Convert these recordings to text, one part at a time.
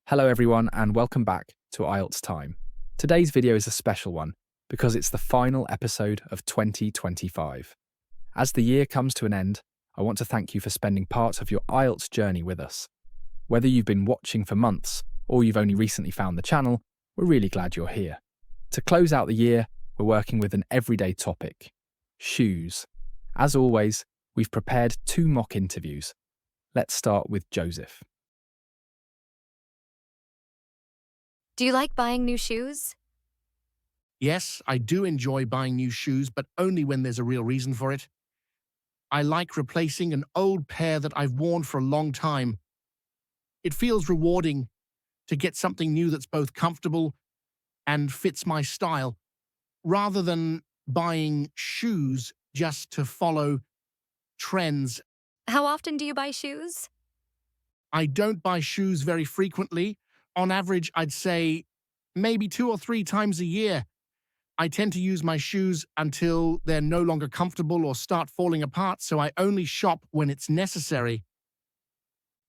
Hello everyone and welcome back to IELTS Time. Today's video is a special one because it's the final episode of 2025. As the year comes to an end, I want to thank you for spending part of your IELTS journey with us. Whether you've been watching for months or you've only recently found the channel, we're really glad you're here. To close out the year, we're working with an everyday topic: shoes. As always, we've prepared 2 mock interviews. Let's start with Joseph. Do you like buying new shoes? Yes, I do enjoy buying new shoes, but only when there's a real reason for it. I like replacing an old pair that I've worn for a long time. It feels rewarding to get something new that's both comfortable and fits my style, rather than buying shoes just to follow trends. How often do you buy shoes? I don't buy shoes very frequently. On average, I'd say maybe 2 or 3 times a year. I tend to use my shoes until they're no longer comfortable or start falling apart, so I only shop when it's necessary.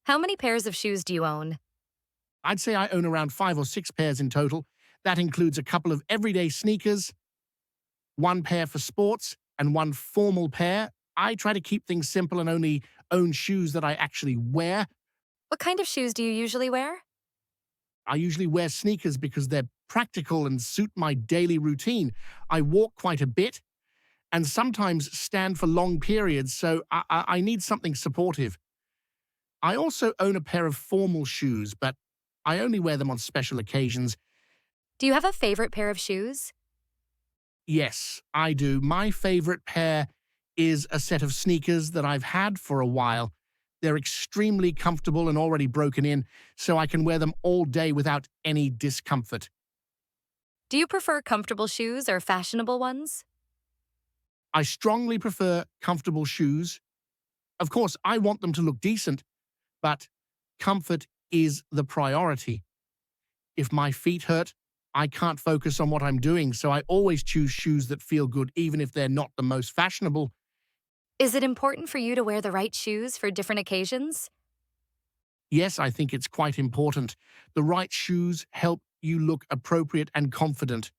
How many pairs of shoes do you own? I'd say I own around 5 or 6 pairs in total. That includes a couple of everyday sneakers, 1 pair for sports, and 1 formal pair. I try to keep things simple and only own shoes that I actually wear. What kind of shoes do you usually wear? I usually wear sneakers because they're practical and suit my daily routine. I walk quite a bit and sometimes stand for long periods, so I need something supportive. I also own a pair of formal shoes, but I only wear them on special occasions. Do you have a favorite pair of shoes? Yes, I do. My favorite pair is a set of sneakers that I've had for a while. They're extremely comfortable and already broken in, so I can wear them all day without any discomfort. Do you prefer comfortable shoes or fashionable ones? I strongly prefer comfortable shoes. Of course, I want them to look decent, but comfort is the priority. If my feet hurt, I can't focus on what I'm doing, so I always choose shoes that feel good, even if they're not the most fashionable. Is it important for you to wear the right shoes for different occasions? Yes, I think it's quite important. The right shoes help you look appropriate and confident.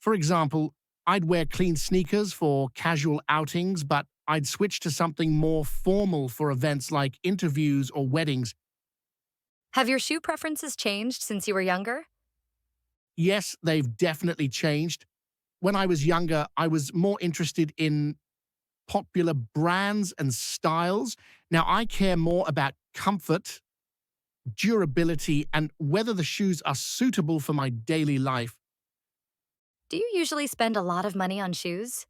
For example, I'd wear clean sneakers for casual outings, but I'd switch to something more formal for events like interviews or weddings. Have your shoe preferences changed since you were younger? Yes, they've definitely changed. When I was younger, I was more interested in popular brands and styles. Now I care more about comfort, durability, and whether the shoes are suitable for my daily life. Do you usually spend a lot of money on shoes?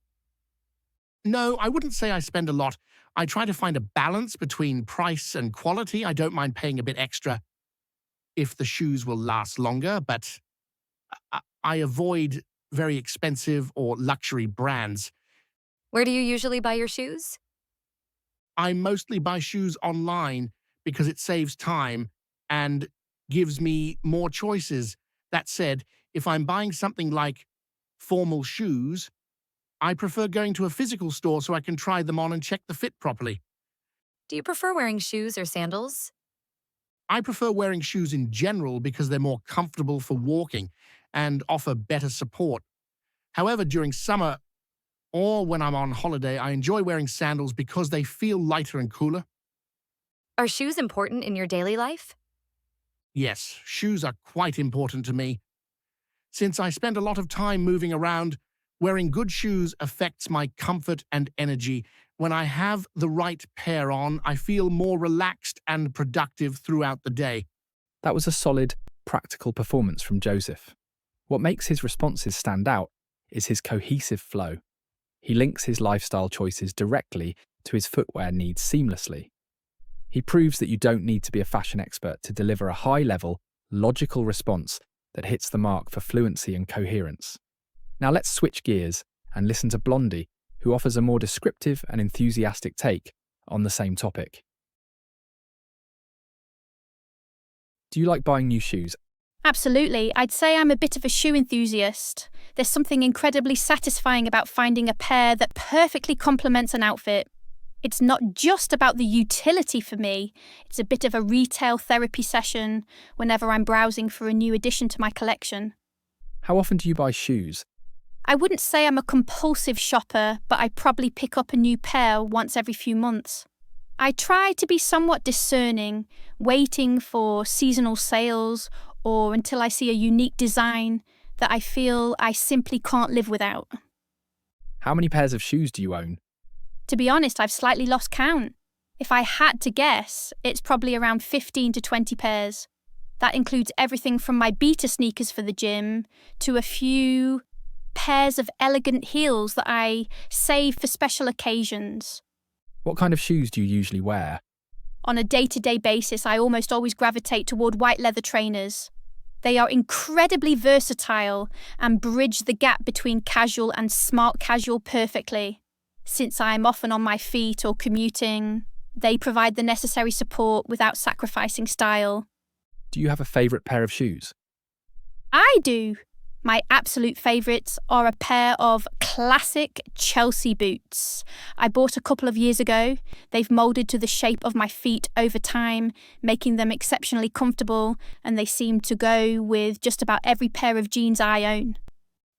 No, I wouldn't say I spend a lot. I try to find a balance between price and quality. I don't mind paying a bit extra if the shoes will last longer, but I avoid very expensive or luxury brands. Where do you usually buy your shoes? I mostly buy shoes online because it saves time and gives me more choices. That said, if I'm buying something like formal shoes, I prefer going to a physical store so I can try them on and check the fit properly. Do you prefer wearing shoes or sandals? I prefer wearing shoes in general because they're more comfortable for walking and offer better support. However, during summer or when I'm on holiday, I enjoy wearing sandals because they feel lighter and cooler. Are shoes important in your daily life? Yes, shoes are quite important to me. Since I spend a lot of time moving around, wearing good shoes affects my comfort and energy. When I have the right pair on, I feel more relaxed and productive throughout the day. That was a solid, practical performance from Joseph. What makes his responses stand out is his cohesive flow. He links his lifestyle choices directly to his footwear needs seamlessly. He proves that you don't need to be a fashion expert to deliver a high-level, logical response that hits the mark for fluency and coherence. Now let's switch gears and listen to Blondie, who offers a more descriptive and enthusiastic take on the same topic. Do you like buying new shoes? Absolutely. I'd say I'm a bit of a shoe enthusiast. There's something incredibly satisfying about finding a pair that perfectly complements an outfit. It's not just about the utility for me, it's a bit of a retail therapy session whenever I'm browsing for a new addition to my collection. How often do you buy shoes? I wouldn't say I'm a compulsive shopper, but I probably pick up a new pair once every few months. I try to be somewhat discerning, waiting for seasonal sales or until I see a unique design that I feel I simply can't live without. How many pairs of shoes do you own? To be honest, I've slightly lost count. If I had to guess, it's probably around 15 to 20 pairs. That includes everything from my beta sneakers for the gym to a few pairs of elegant heels that I save for special occasions. What kind of shoes do you usually wear? On a day-to-day basis, I almost always gravitate toward white leather trainers. They are incredibly versatile and bridge the gap between casual and smart casual perfectly. Since I'm often on my feet or commuting, they provide the necessary support without sacrificing style. Do you have a favourite pair of shoes? I do. My absolute favourites are a pair of classic Chelsea boots. I bought a couple of years ago. They've moulded to the shape of my feet over time, making them exceptionally comfortable, and they seem to go with just about every pair of jeans I own.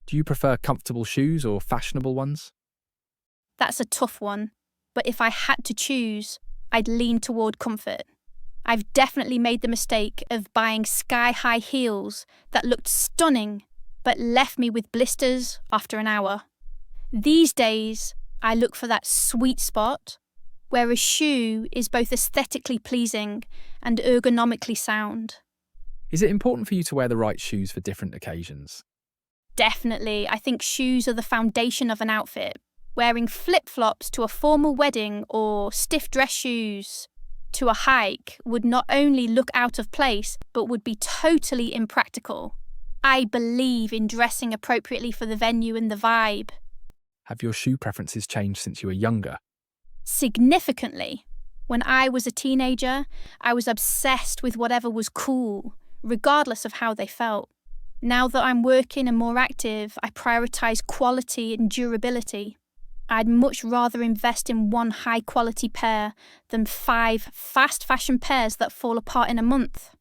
Do you prefer comfortable shoes or fashionable ones? That's a tough one, but if I had to choose, I'd lean toward comfort. I've definitely made the mistake of buying sky-high heels that looked stunning but left me with blisters after an hour. These days, I look for that sweet spot where a shoe is both aesthetically pleasing and ergonomically sound. Is it important for you to wear the right shoes for different occasions? Definitely, I think shoes are the foundation of an outfit. Wearing flip-flops to a formal wedding or stiff dress shoes to a hike would not only look out of place, but would be totally impractical. I believe in dressing appropriately for the venue and the vibe. Have your shoe preferences changed since you were younger? Significantly. When I was a teenager, I was obsessed with whatever was cool, regardless of how they felt. Now that I'm working and more active, I prioritise quality and durability. I'd much rather invest in one high-quality pair than 5 fast fashion pairs that fall apart in a month.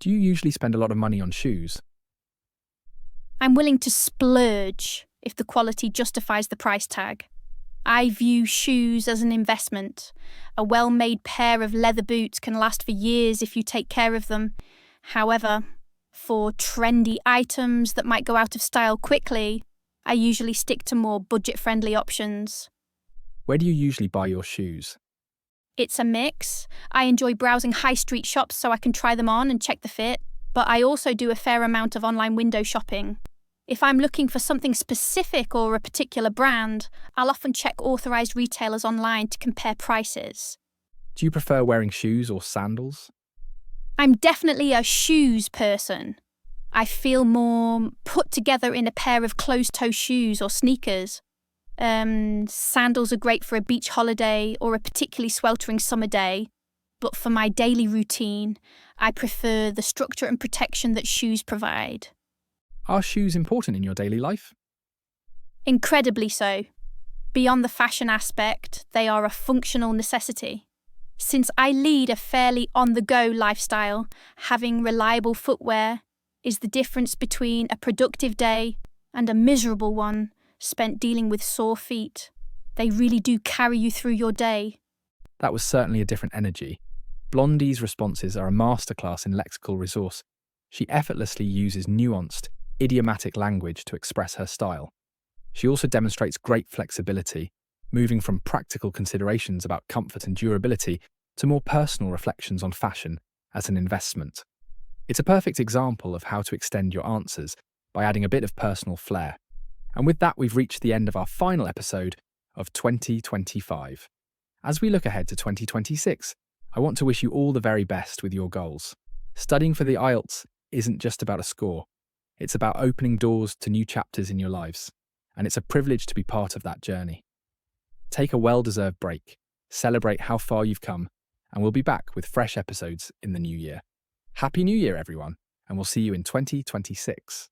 Do you usually spend a lot of money on shoes? I'm willing to splurge if the quality justifies the price tag. I view shoes as an investment. A well-made pair of leather boots can last for years if you take care of them. However, for trendy items that might go out of style quickly, I usually stick to more budget-friendly options. Where do you usually buy your shoes? It's a mix. I enjoy browsing high street shops so I can try them on and check the fit, but I also do a fair amount of online window shopping. If I'm looking for something specific or a particular brand, I'll often check authorised retailers online to compare prices. Do you prefer wearing shoes or sandals? I'm definitely a shoes person. I feel more put together in a pair of closed-toe shoes or sneakers. Sandals are great for a beach holiday or a particularly sweltering summer day, but for my daily routine, I prefer the structure and protection that shoes provide. Are shoes important in your daily life? Incredibly so. Beyond the fashion aspect, they are a functional necessity. Since I lead a fairly on-the-go lifestyle, having reliable footwear is the difference between a productive day and a miserable one spent dealing with sore feet. They really do carry you through your day. That was certainly a different energy. Blondie's responses are a masterclass in lexical resource. She effortlessly uses nuanced, idiomatic language to express her style. She also demonstrates great flexibility, moving from practical considerations about comfort and durability to more personal reflections on fashion as an investment. It's a perfect example of how to extend your answers by adding a bit of personal flair. And with that, we've reached the end of our final episode of 2025. As we look ahead to 2026, I want to wish you all the very best with your goals. Studying for the IELTS isn't just about a score. It's about opening doors to new chapters in your lives, and it's a privilege to be part of that journey. Take a well-deserved break, celebrate how far you've come, and we'll be back with fresh episodes in the new year. Happy New Year, everyone, and we'll see you in 2026.